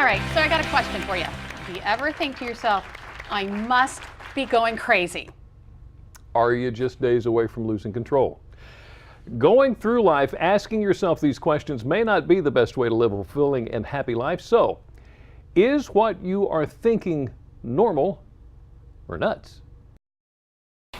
right, so I got a question for you. Do you ever think to yourself, I must be going crazy? Are you just days away from losing control? Going through life asking yourself these questions may not be the best way to live a fulfilling and happy life. So, is what you are thinking normal or nuts?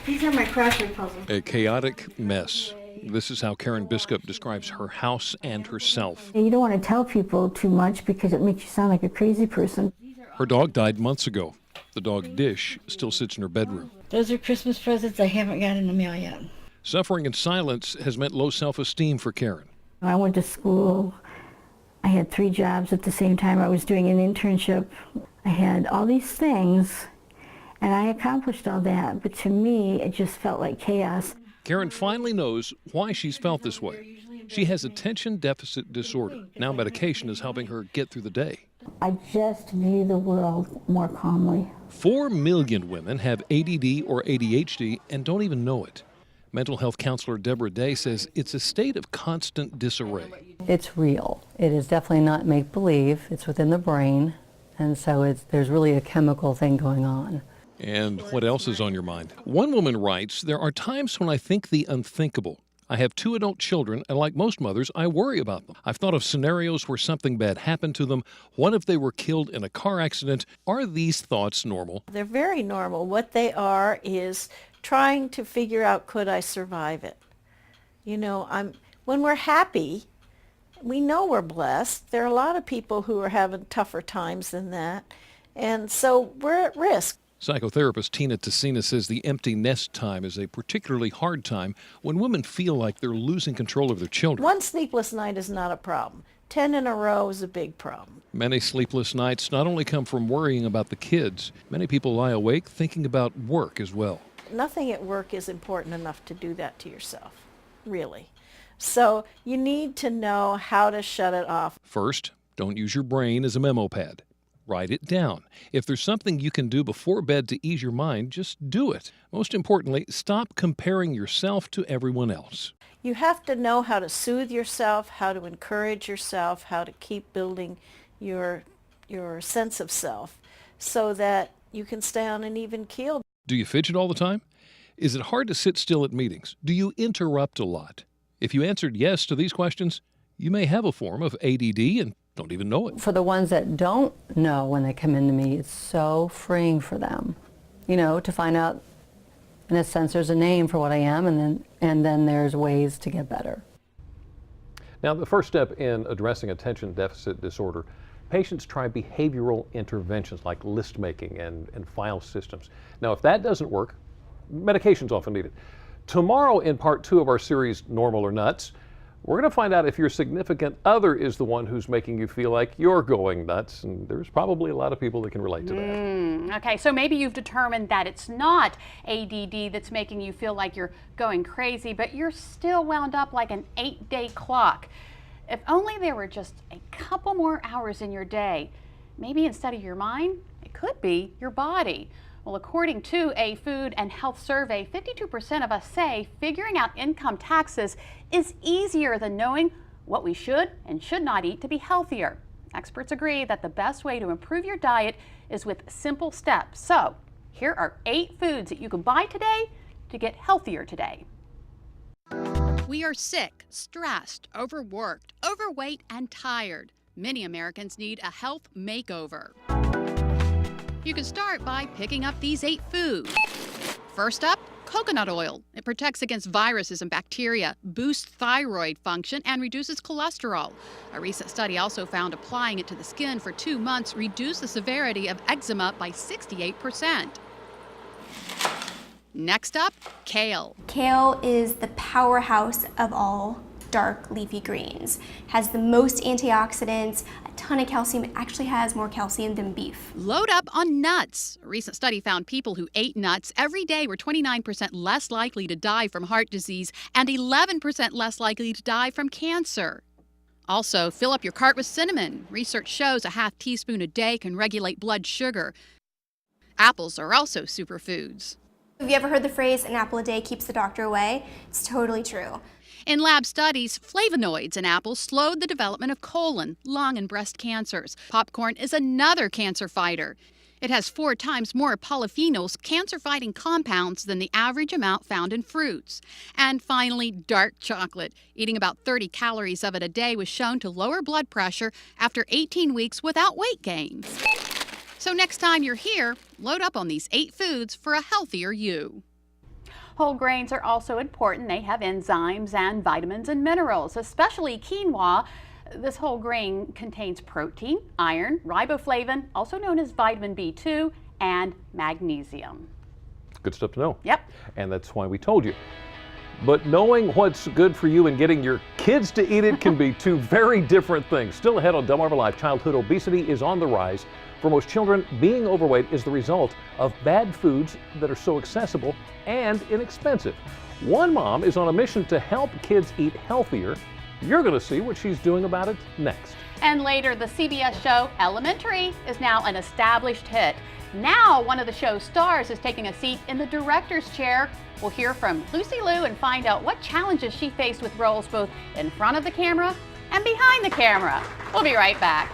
These are my crossword puzzles. A chaotic mess. This is how Karen Biskup describes her house and herself. You don't want to tell people too much because it makes you sound like a crazy person. Her dog died months ago. The dog Dish still sits in her bedroom. Those are Christmas presents I haven't got in the mail yet. Suffering in silence has meant low self-esteem for Karen. I went to school. I had 3 jobs at the same time. I was doing an internship. I had all these things, and I accomplished all that. But to me, it just felt like chaos. Karen finally knows why she's felt this way. She has attention deficit disorder. Now medication is helping her get through the day. I just view the world more calmly. 4 million women have ADD or ADHD and don't even know it. Mental health counselor Deborah Day says it's a state of constant disarray. It's real. It is definitely not make-believe. It's within the brain, and so there's really a chemical thing going on. And what else is on your mind? One woman writes, "There are times when I think the unthinkable. I have 2 adult children, and like most mothers, I worry about them. I've thought of scenarios where something bad happened to them. What if they were killed in a car accident? Are these thoughts normal?" They're very normal. What they are is trying to figure out, could I survive it? You know, when we're happy, we know we're blessed. There are a lot of people who are having tougher times than that. And so we're at risk. Psychotherapist Tina Tessina says the empty nest time is a particularly hard time when women feel like they're losing control of their children. 1 sleepless night is not a problem. 10 in a row is a big problem. Many sleepless nights not only come from worrying about the kids, many people lie awake thinking about work as well. Nothing at work is important enough to do that to yourself, really. So you need to know how to shut it off. First, don't use your brain as a memo pad. Write it down. If there's something you can do before bed to ease your mind, just do it. Most importantly, stop comparing yourself to everyone else. You have to know how to soothe yourself, how to encourage yourself, how to keep building your sense of self so that you can stay on an even keel. Do you fidget all the time? Is it hard to sit still at meetings? Do you interrupt a lot? If you answered yes to these questions, you may have a form of ADD and don't even know it. For the ones that don't know when they come into me, it's so freeing for them, you know, to find out, in a sense, there's a name for what I am, and then there's ways to get better. Now, the first step in addressing attention deficit disorder, patients try behavioral interventions like list making and file systems. Now, if that doesn't work, medication's often needed. Tomorrow, in part 2 of our series, Normal or Nuts, we're going to find out if your significant other is the one who's making you feel like you're going nuts, and there's probably a lot of people that can relate to that. Okay, so maybe you've determined that it's not ADD that's making you feel like you're going crazy, but you're still wound up like an 8-day clock. If only there were just a couple more hours in your day, maybe instead of your mind, it could be your body. Well, according to a food and health survey, 52% of us say figuring out income taxes is easier than knowing what we should and should not eat to be healthier. Experts agree that the best way to improve your diet is with simple steps. So, here are 8 foods that you can buy today to get healthier today. We are sick, stressed, overworked, overweight, and tired. Many Americans need a health makeover. You can start by picking up these 8 foods. First up, coconut oil. It protects against viruses and bacteria, boosts thyroid function, and reduces cholesterol. A recent study also found applying it to the skin for 2 months reduced the severity of eczema by 68%. Next up, kale. Kale is the powerhouse of all dark leafy greens. Has the most antioxidants, a ton of calcium. It actually has more calcium than beef. Load up on nuts. A recent study found people who ate nuts every day were 29% less likely to die from heart disease and 11% less likely to die from cancer. Also, fill up your cart with cinnamon. Research shows a half teaspoon a day can regulate blood sugar. Apples are also superfoods. Have you ever heard the phrase, an apple a day keeps the doctor away? It's totally true. In lab studies, flavonoids in apples slowed the development of colon, lung, and breast cancers. Popcorn is another cancer fighter. It has 4 times more polyphenols, cancer-fighting compounds, than the average amount found in fruits. And finally, dark chocolate. Eating about 30 calories of it a day was shown to lower blood pressure after 18 weeks without weight gain. So next time you're here, load up on these 8 foods for a healthier you. Whole grains are also important. They have enzymes and vitamins and minerals, especially quinoa. This whole grain contains protein, iron, riboflavin, also known as vitamin B2, and magnesium. Good stuff to know. Yep. And that's why we told you. But knowing what's good for you and getting your kids to eat it can be 2 very different things. Still ahead on Delmarva Live, childhood obesity is on the rise. For most children, being overweight is the result of bad foods that are so accessible and inexpensive. One mom is on a mission to help kids eat healthier. You're going to see what she's doing about it next. And later, the CBS show Elementary is now an established hit. Now, one of the show's stars is taking a seat in the director's chair. We'll hear from Lucy Liu and find out what challenges she faced with roles both in front of the camera and behind the camera. We'll be right back.